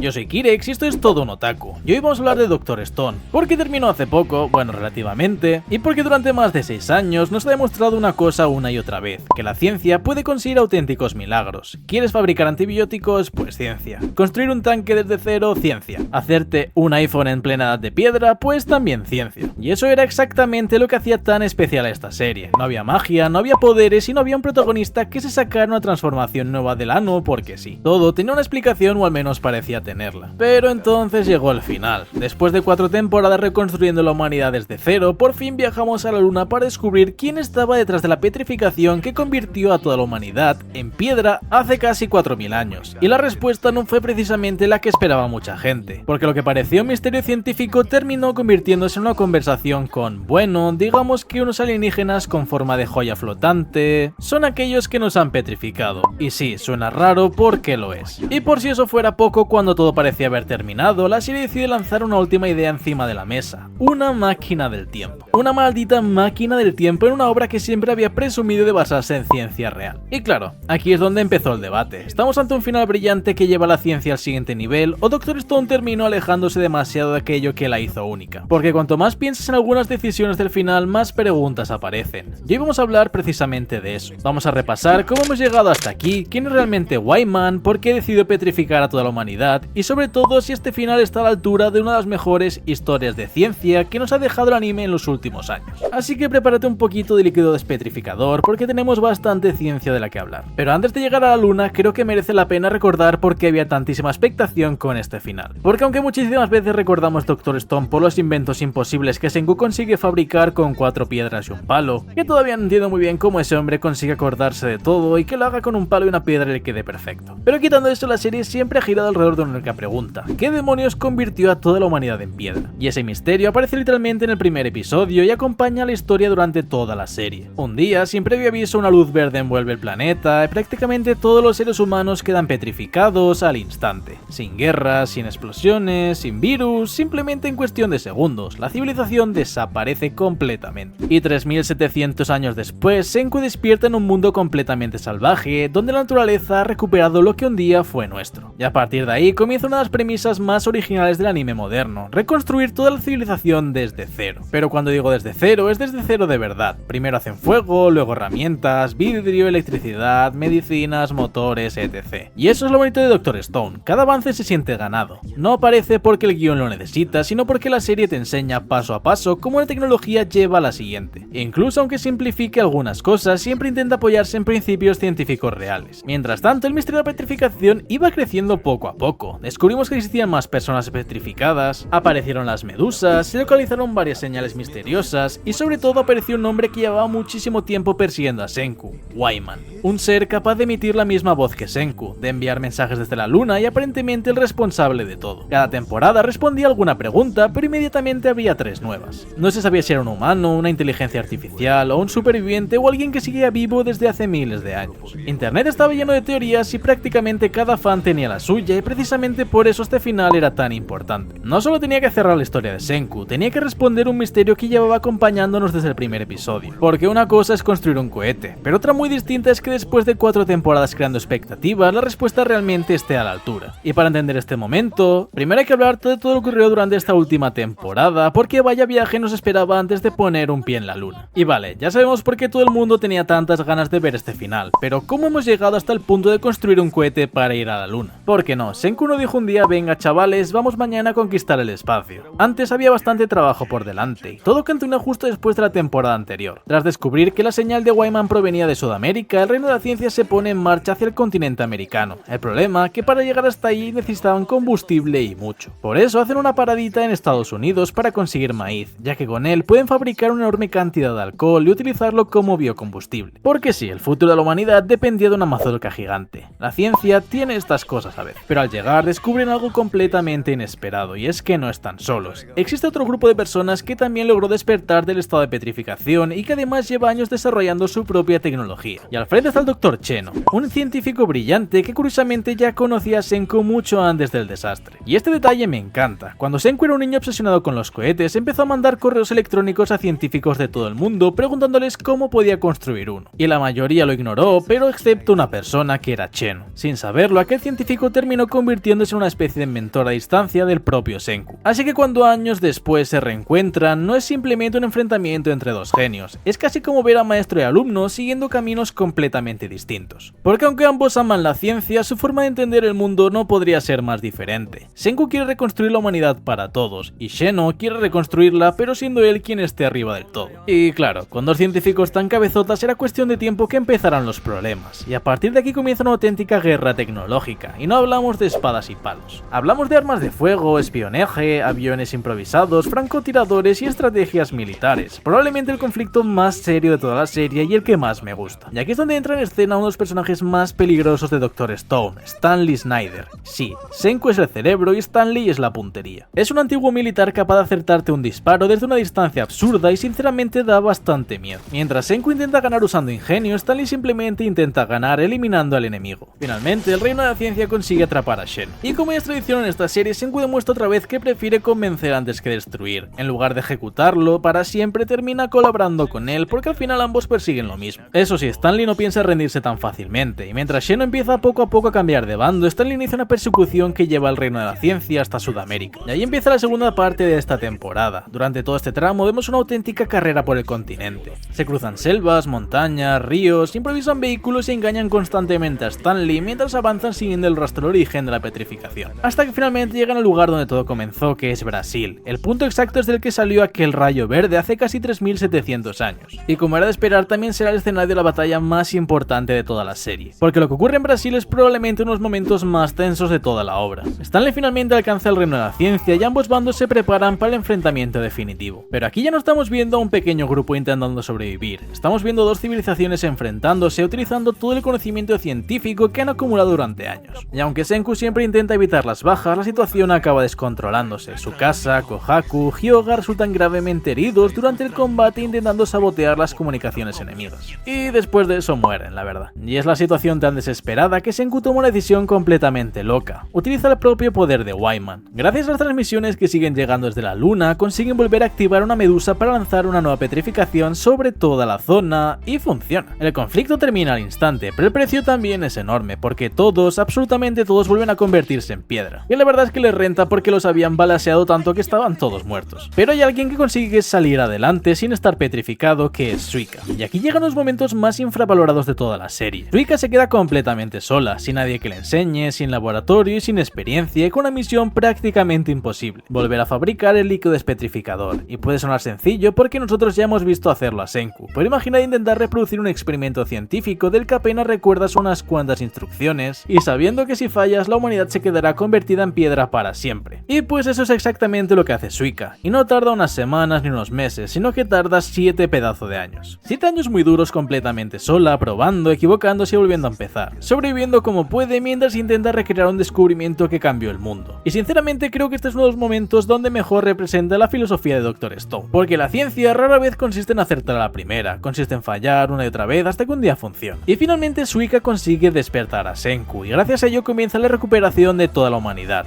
yo soy Kirex y esto es Todo un Otaku. Y hoy vamos a hablar de Dr. Stone, porque terminó hace poco, bueno relativamente, y porque durante más de 6 años nos ha demostrado una cosa una y otra vez, que la ciencia puede conseguir auténticos milagros. ¿Quieres fabricar antibióticos? Pues ciencia. ¿Construir un tanque desde cero? Ciencia. ¿Hacerte un iPhone en plena edad de piedra? Pues también ciencia. Y eso era exactamente lo que hacía tan especial a esta serie. No había magia, no había poderes y no había un protagonista que se sacara una transformación nueva del ano porque sí. Todo tenía una explicación o al menos parecía tenerla. Pero entonces llegó el final. Después de 4 temporadas reconstruyendo la humanidad desde cero, por fin viajamos a la luna para descubrir quién estaba detrás de la petrificación que convirtió a toda la humanidad en piedra hace casi 4000 años. Y la respuesta no fue precisamente la que esperaba mucha gente, porque lo que parecía un misterio científico terminó convirtiéndose en una conversación con, bueno, digamos que unos alienígenas con forma de joya flotante son aquellos que nos han petrificado. Y sí, suena raro porque lo es. Y por si eso fuera poco, cuando todo parecía haber terminado, la serie decide lanzar una última idea encima de la mesa: una máquina del tiempo. Una maldita máquina del tiempo en una obra que siempre había presumido de basarse en ciencia real. Y claro, aquí es donde empezó el debate. ¿Estamos ante un final brillante que lleva la ciencia al siguiente nivel, o Dr. Stone terminó alejándose demasiado de aquello que la hizo única? Porque cuanto más piensas en algunas decisiones del final, más preguntas aparecen. Y hoy vamos a hablar precisamente de eso. Vamos a repasar cómo hemos llegado hasta aquí, quién es realmente Wyman, por qué decidió petrificar a toda la humanidad, y sobre todo si este final está a la altura de una de las mejores historias de ciencia que nos ha dejado el anime en los últimos años. Así que prepárate un poquito de líquido despetrificador porque tenemos bastante ciencia de la que hablar. Pero antes de llegar a la luna, creo que merece la pena recordar por qué había tantísima expectación con este final. Porque aunque muchísimas veces recordamos Dr. Stone por los inventos imposibles que Senku consigue fabricar con 4 piedras y un palo, que todavía no entiendo muy bien cómo ese hombre consigue acordarse de todo y que lo haga con un palo y una piedra y le quede perfecto. Pero quitando eso, la serie siempre ha girado alrededor de una única pregunta: ¿qué demonios convirtió a toda la humanidad en piedra? Y ese misterio aparece literalmente en el primer episodio y acompaña la historia durante toda la serie. Un día, sin previo aviso, una luz verde envuelve el planeta y prácticamente todos los seres humanos quedan petrificados al instante. Sin guerras, sin explosiones, sin virus, simplemente en cuestión de segundos, la civilización desaparece completamente. Y 3700 años después, Senku despierta en un mundo completamente salvaje, donde la naturaleza ha recuperado lo que un día fue nuestro. Y a partir de ahí comienza una de las premisas más originales del anime moderno: reconstruir toda la civilización desde cero. Pero cuando digo desde cero, es desde cero de verdad. Primero hacen fuego, luego herramientas, vidrio, electricidad, medicinas, motores, etc. Y eso es lo bonito de Dr. Stone: cada avance se siente ganado. No aparece porque el guión lo necesita, sino porque la serie te enseña paso a paso cómo la tecnología lleva a la siguiente. E incluso aunque simplifique algunas cosas, siempre intenta apoyarse en principios científicos reales. Mientras tanto, el misterio de la petrificación iba creciendo poco a poco. Descubrimos que existían más personas petrificadas, aparecieron las medusas, se localizaron varias señales misteriosas y sobre todo apareció un hombre que llevaba muchísimo tiempo persiguiendo a Senku: Wyman. Un ser capaz de emitir la misma voz que Senku, de enviar mensajes desde la luna y aparentemente el responsable de todo. Cada temporada respondía a alguna pregunta, pero inmediatamente había 3 nuevas. No se sabía si era un humano, una inteligencia artificial o un superviviente o alguien que seguía vivo desde hace miles de años. Internet estaba lleno de teorías y prácticamente cada fan tenía la suya, y precisamente por eso este final era tan importante. No solo tenía que cerrar la historia de Senku, tenía que responder un misterio que llevaba acompañándonos desde el primer episodio. Porque una cosa es construir un cohete, pero otra muy distinta es que después de 4 temporadas creando expectativas, la respuesta realmente esté a la altura. Y para entender este momento, primero hay que hablar de todo lo que ocurrió durante esta última temporada, porque vaya viaje nos esperaba antes de poner un pie en la luna. Y vale, ya sabemos por qué todo el mundo tenía tantas ganas de ver este final, pero ¿cómo hemos llegado hasta el punto de construir un cohete para ir a la luna? ¿Por qué no? Senku no dijo un día: venga chavales, vamos mañana a conquistar el espacio. Antes había bastante trabajo por delante, y todo continuó justo después de la temporada anterior. Tras descubrir que la señal de Wyman provenía de Sudamérica, el reino de la ciencia se pone en marcha hacia el continente americano. El problema, que para llegar hasta ahí necesitaban combustible y mucho. Por eso hacen una paradita en Estados Unidos para conseguir maíz, ya que con él pueden fabricar una enorme cantidad de alcohol y utilizarlo como biocombustible. Porque sí, el futuro de la humanidad dependía de una mazorca gigante. La ciencia tiene estas cosas a veces. Pero al llegar descubren algo completamente inesperado, y es que no están solos. Existe otro grupo de personas que también logró despertar del estado de petrificación y que además lleva años desarrollando su propia tecnología. Y al frente está el Dr. Cheno, un científico brillante que curiosamente ya conocía a Senku mucho antes del desastre. Y este detalle me encanta. Cuando Senku era un niño obsesionado con los cohetes, empezó a mandar correos electrónicos a científicos de todo el mundo preguntándoles cómo podía construir uno. Y la mayoría lo ignoró, pero excepto una persona que era Cheno. Sin saberlo, aquel científico terminó convirtiéndose en una especie de mentor a distancia del propio Senku. Así que cuando años después se reencuentran, no es simplemente un enfrentamiento entre dos genios, es casi como ver a maestro y alumno siguiendo caminos completamente distintos. Porque aunque ambos aman la ciencia, su forma de entender el mundo no podría ser más diferente. Senku quiere reconstruir la humanidad para todos, y Sheno quiere reconstruirla pero siendo él quien esté arriba del todo. Y claro, con dos científicos tan cabezotas era cuestión de tiempo que empezaran los problemas, y a partir de aquí comienza una auténtica guerra tecnológica, y no hablamos de espadas y palos. Hablamos de armas de fuego, espionaje, aviones improvisados, francotiradores y estrategias militares, probablemente el conflicto más serio de toda la serie y el que más me gusta. Y aquí es donde entra en escena uno de los personajes más peligrosos de Dr. Stone, Stanley Snyder. Sí, Senku es el cerebro y Stanley es la puntería. Es un antiguo militar capaz de acertarte un disparo desde una distancia absurda y sinceramente da bastante miedo. Mientras Senku intenta ganar usando ingenio, Stanley simplemente intenta ganar eliminando al enemigo. Finalmente, el reino de la ciencia consigue atrapar a Shen. Y como ya es tradición en esta serie, Senku demuestra otra vez que prefiere convencer antes que destruir. En lugar de ejecutarlo para siempre, termina colaborando con él porque al final ambos persiguen lo mismo. Eso sí, Stanley no piensa rendirse tan fácilmente, y mientras Shen empieza poco a poco a cambiar de bando, Stanley inicia una persecución que lleva al reino de la ciencia hasta Sudamérica. Y ahí empieza la segunda parte de esta temporada. Durante todo este tramo vemos una auténtica carrera por el continente. Se cruzan selvas, montañas, ríos, improvisan vehículos y engañan constantemente a Stanley mientras avanzan siguiendo el rastro del origen de la petrificación. Hasta que finalmente llegan al lugar donde todo comenzó, que es Brasil. El punto exacto es del que salió aquel rayo verde hace casi 3700 años. Y como era de esperar, también será el escenario de la batalla más importante de toda la serie. Porque lo que ocurre en Brasil es probablemente uno de los momentos más tensos de toda la obra. Stanley finalmente alcanza el reino de la ciencia y ambos bandos se preparan para el enfrentamiento definitivo. Pero aquí ya no estamos viendo a un pequeño grupo intentando sobrevivir. Estamos viendo dos civilizaciones enfrentándose utilizando todo el conocimiento científico que han acumulado durante años. Y aunque Senku siempre intenta evitar las bajas, la situación acaba descontrolándose. Tsukasa, Kohaku, Hyoga resultan gravemente heridos durante el combate intentando sabotear las comunicaciones enemigas. Y después de eso mueren, la verdad. Y es la situación tan desesperada que Senku toma una decisión completamente loca. Utiliza el propio poder de Wyman. Gracias a las transmisiones que siguen llegando desde la luna, consiguen volver a activar una medusa para lanzar una nueva petrificación sobre toda la zona y funciona. El conflicto termina al instante, pero el precio también es enorme porque todos, absolutamente todos, vuelven a convertirse en piedra. Y la verdad es que les renta porque los habían balaseado tanto que estaban todos muertos. Pero hay alguien que consigue salir adelante sin estar petrificado, que es Suika. Y aquí llegan los momentos más infravalorados de toda la serie. Suika se queda completamente sola, sin nadie que le enseñe, sin laboratorio y sin experiencia, y con una misión prácticamente imposible: volver a fabricar el líquido despetrificador. Y puede sonar sencillo porque nosotros ya hemos visto hacerlo a Senku, pero imagina intentar reproducir un experimento científico del que apenas recuerdas unas cuantas instrucciones, y sabiendo que si fallas la humanidad se quedará convertida en piedra para siempre. Y pues eso es exactamente lo que hace Suika, y no tarda unas semanas ni unos meses, sino que tarda 7 pedazos de años. 7 años muy duros completamente sola, probando, equivocándose y volviendo a empezar, sobreviviendo como puede mientras intenta recrear un descubrimiento que cambió el mundo. Y sinceramente creo que este es uno de los momentos donde mejor representa la filosofía de Dr. Stone, porque la ciencia rara vez consiste en acertar a la primera, consiste en fallar una y otra vez hasta que un día funciona. Y finalmente Suika consigue despertar a Senku, y gracias a ello comienza la recuperación de toda la humanidad.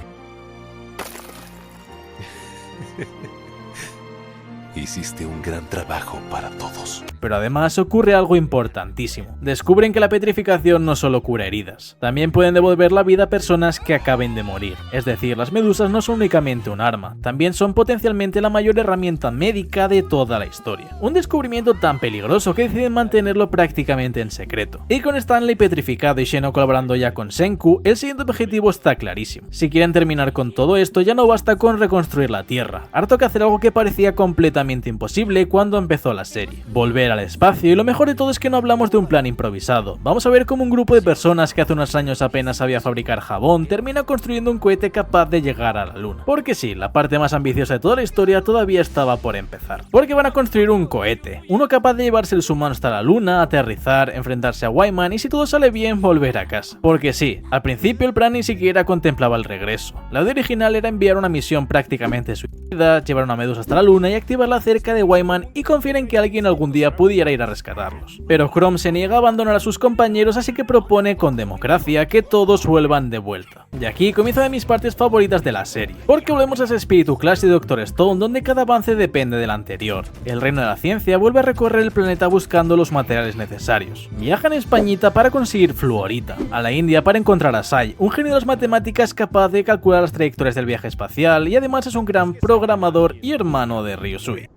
Hiciste un gran trabajo para todos. Pero además ocurre algo importantísimo. Descubren que la petrificación no solo cura heridas, también pueden devolver la vida a personas que acaben de morir. Es decir, las medusas no son únicamente un arma, también son potencialmente la mayor herramienta médica de toda la historia. Un descubrimiento tan peligroso que deciden mantenerlo prácticamente en secreto. Y con Stanley petrificado y Sheno colaborando ya con Senku, el siguiente objetivo está clarísimo. Si quieren terminar con todo esto, ya no basta con reconstruir la Tierra. Ahora toca hacer algo que parecía completamente imposible cuando empezó la serie: volver al espacio. Y lo mejor de todo es que no hablamos de un plan improvisado. Vamos a ver cómo un grupo de personas que hace unos años apenas sabía fabricar jabón termina construyendo un cohete capaz de llegar a la luna. Porque sí, la parte más ambiciosa de toda la historia todavía estaba por empezar. Porque van a construir un cohete, uno capaz de llevarse el humano hasta la luna, aterrizar, enfrentarse a Wyman y, si todo sale bien, volver a casa. Porque sí, al principio el plan ni siquiera contemplaba el regreso. La idea original era enviar una misión prácticamente suicida, llevar una medusa hasta la luna y activarla cerca de Wyman y confiar en que alguien algún día pudiera ir a rescatarlos. Pero Chrome se niega a abandonar a sus compañeros, así que propone con democracia que todos vuelvan de vuelta. Y aquí comienza de mis partes favoritas de la serie, porque volvemos a ese espíritu Clash de Dr. Stone donde cada avance depende del anterior. El reino de la ciencia vuelve a recorrer el planeta buscando los materiales necesarios. Viajan a Españita para conseguir fluorita, a la India para encontrar a Sai, un genio de las matemáticas capaz de calcular las trayectorias del viaje espacial y además es un gran programador y hermano de Ryusui.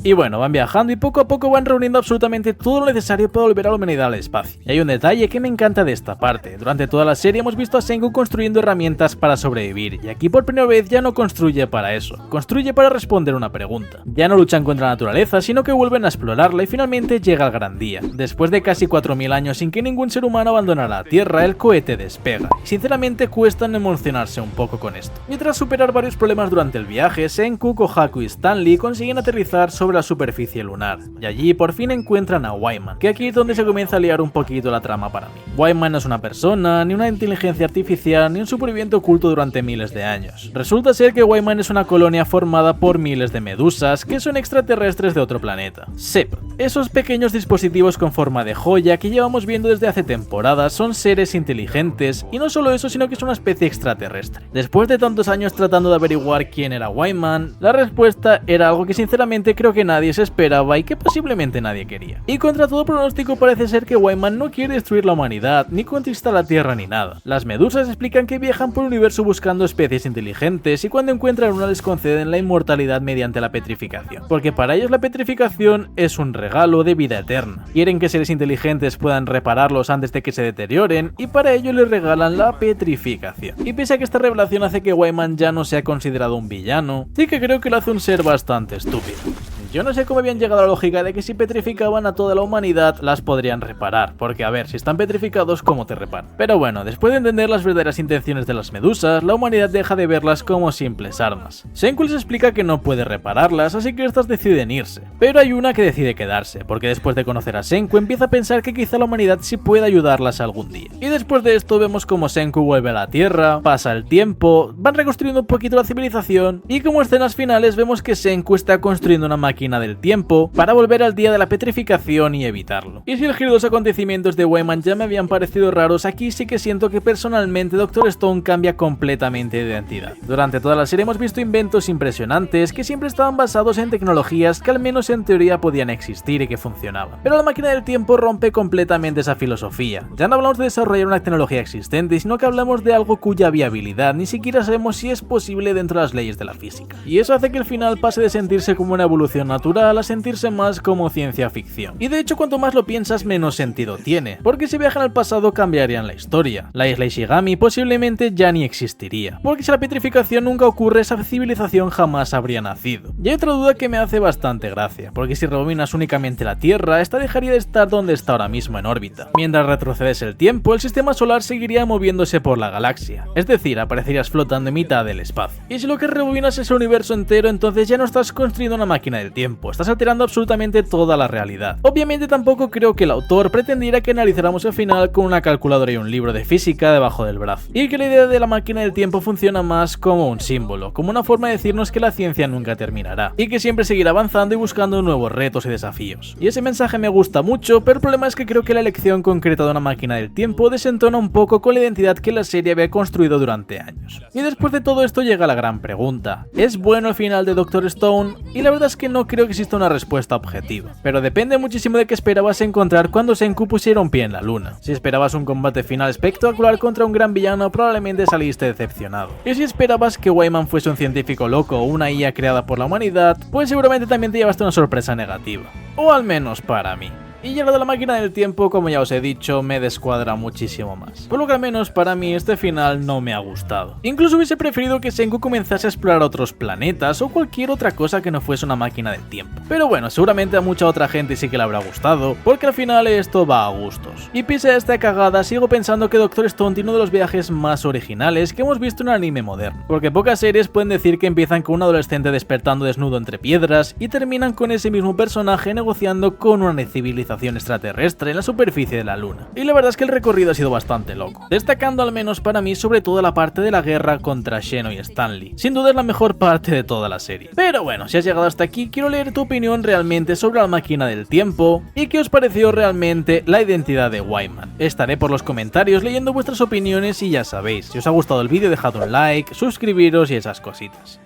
Y bueno, van viajando y poco a poco van reuniendo absolutamente todo lo necesario para volver a la humanidad al espacio. Y hay un detalle que me encanta de esta parte. Durante toda la serie hemos visto a Senku construyendo herramientas para sobrevivir, y aquí por primera vez ya no construye para eso, construye para responder una pregunta. Ya no luchan contra la naturaleza, sino que vuelven a explorarla y finalmente llega el gran día. Después de casi 4000 años sin que ningún ser humano abandonara la Tierra, el cohete despega. Y sinceramente cuesta emocionarse un poco con esto. Y tras superar varios problemas durante el viaje, Senku, Kohaku y Stanley consiguen aterrizar sobre la superficie lunar, y allí por fin encuentran a Wyman, que aquí es donde se comienza a liar un poquito la trama para mí. Wyman no es una persona, ni una inteligencia artificial, ni un superviviente oculto durante miles de años. Resulta ser que Wyman es una colonia formada por miles de medusas, que son extraterrestres de otro planeta. SEP, esos pequeños dispositivos con forma de joya que llevamos viendo desde hace temporadas, son seres inteligentes, y no solo eso, sino que es una especie extraterrestre. Después de tantos años tratando de averiguar quién era Wyman, la respuesta era algo que sinceramente creo que nadie se esperaba y que posiblemente nadie quería. Y contra todo pronóstico parece ser que Wyman no quiere destruir la humanidad, ni conquistar la Tierra ni nada. Las medusas explican que viajan por el universo buscando especies inteligentes y cuando encuentran una les conceden la inmortalidad mediante la petrificación, porque para ellos la petrificación es un regalo de vida eterna. Quieren que seres inteligentes puedan repararlos antes de que se deterioren y para ello les regalan la petrificación. Y pese a que esta revelación hace que Wyman ya no sea considerado un villano, sí que creo que lo hace un ser bastante estúpido. Yo no sé cómo habían llegado a la lógica de que si petrificaban a toda la humanidad las podrían reparar, porque a ver, si están petrificados, ¿cómo te reparan? Pero bueno, después de entender las verdaderas intenciones de las medusas, la humanidad deja de verlas como simples armas. Senku les explica que no puede repararlas, así que estas deciden irse. Pero hay una que decide quedarse, porque después de conocer a Senku empieza a pensar que quizá la humanidad sí puede ayudarlas algún día. Y después de esto vemos como Senku vuelve a la Tierra, pasa el tiempo, van reconstruyendo un poquito la civilización, y como escenas finales vemos que Senku está construyendo una máquina del tiempo para volver al día de la petrificación y evitarlo. Y si el giro de los acontecimientos de Wyman ya me habían parecido raros, aquí sí que siento que personalmente Dr. Stone cambia completamente de identidad. Durante toda la serie hemos visto inventos impresionantes que siempre estaban basados en tecnologías que al menos en teoría podían existir y que funcionaban. Pero la máquina del tiempo rompe completamente esa filosofía. Ya no hablamos de desarrollar una tecnología existente, sino que hablamos de algo cuya viabilidad ni siquiera sabemos si es posible dentro de las leyes de la física. Y eso hace que el final pase de sentirse como una evolución natural a sentirse más como ciencia ficción. Y de hecho cuanto más lo piensas menos sentido tiene, porque si viajan al pasado cambiarían la historia. La isla Ishigami posiblemente ya ni existiría, porque si la petrificación nunca ocurre esa civilización jamás habría nacido. Y hay otra duda que me hace bastante gracia, porque si rebobinas únicamente la Tierra, esta dejaría de estar donde está ahora mismo en órbita. Mientras retrocedes el tiempo, el sistema solar seguiría moviéndose por la galaxia, es decir, aparecerías flotando en mitad del espacio. Y si lo que rebobinas es el universo entero, entonces ya no estás construyendo una máquina del tiempo, estás alterando absolutamente toda la realidad. Obviamente tampoco creo que el autor pretendiera que analizáramos el final con una calculadora y un libro de física debajo del brazo, y que la idea de la máquina del tiempo funciona más como un símbolo, como una forma de decirnos que la ciencia nunca terminará, y que siempre seguirá avanzando y buscando nuevos retos y desafíos. Y ese mensaje me gusta mucho, pero el problema es que creo que la elección concreta de una máquina del tiempo desentona un poco con la identidad que la serie había construido durante años. Y después de todo esto llega la gran pregunta: ¿es bueno el final de Dr. Stone? Y la verdad es que no creo que exista una respuesta objetiva, pero depende muchísimo de qué esperabas encontrar cuando Senku pusiera un pie en la luna. Si esperabas un combate final espectacular contra un gran villano, probablemente saliste decepcionado. Y si esperabas que Wyman fuese un científico loco o una IA creada por la humanidad, pues seguramente también te llevaste una sorpresa negativa. O al menos para mí. Y ya lo de la máquina del tiempo, como ya os he dicho, me descuadra muchísimo más. Por lo que al menos para mí este final no me ha gustado. Incluso hubiese preferido que Senku comenzase a explorar otros planetas o cualquier otra cosa que no fuese una máquina del tiempo. Pero bueno, seguramente a mucha otra gente sí que le habrá gustado, porque al final esto va a gustos. Y pese a esta cagada, sigo pensando que Dr. Stone tiene uno de los viajes más originales que hemos visto en el anime moderno. Porque pocas series pueden decir que empiezan con un adolescente despertando desnudo entre piedras y terminan con ese mismo personaje negociando con una civilización civilización extraterrestre en la superficie de la Luna. Y la verdad es que el recorrido ha sido bastante loco, destacando al menos para mí sobre todo la parte de la guerra contra Xeno y Stanley. Sin duda es la mejor parte de toda la serie. Pero bueno, si has llegado hasta aquí, quiero leer tu opinión realmente sobre la máquina del tiempo y qué os pareció realmente la identidad de Wyman. Estaré por los comentarios leyendo vuestras opiniones y ya sabéis, si os ha gustado el vídeo dejad un like, suscribiros y esas cositas.